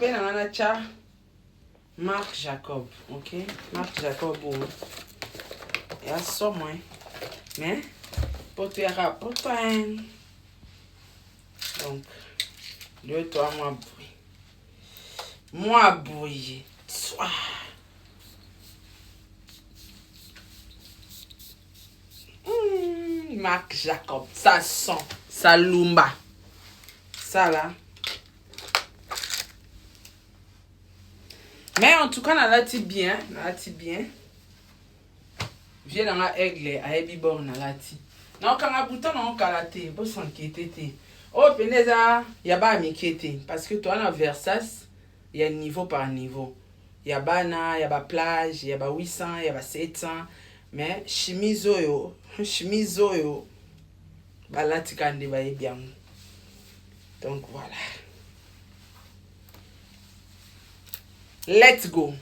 pe na ngana cha Marc Jacob, ok? Marc Jacob, il y a ça, moi. Mais, pour te rapporter, donc, 2, 3 mois bouillie. Moi bouillie. Marc Jacob, ça sent, ça lumba. Ça là. Mais en tout cas, on a lati bien. Viens dans la aigle, à Ebibor, na lati. Non, quand on a bouton, on a kalaté, pour s'inquiéter. Oh, peneza, y a pas à m'inquiéter. Parce que toi, dans Versace, il y a niveau par niveau. Il y a bana, il y a ba plage, il y a ba 800, il y a ba 700. Mais, chimizo yo, ba lati kande ba bien. Donc, voilà. Let's go.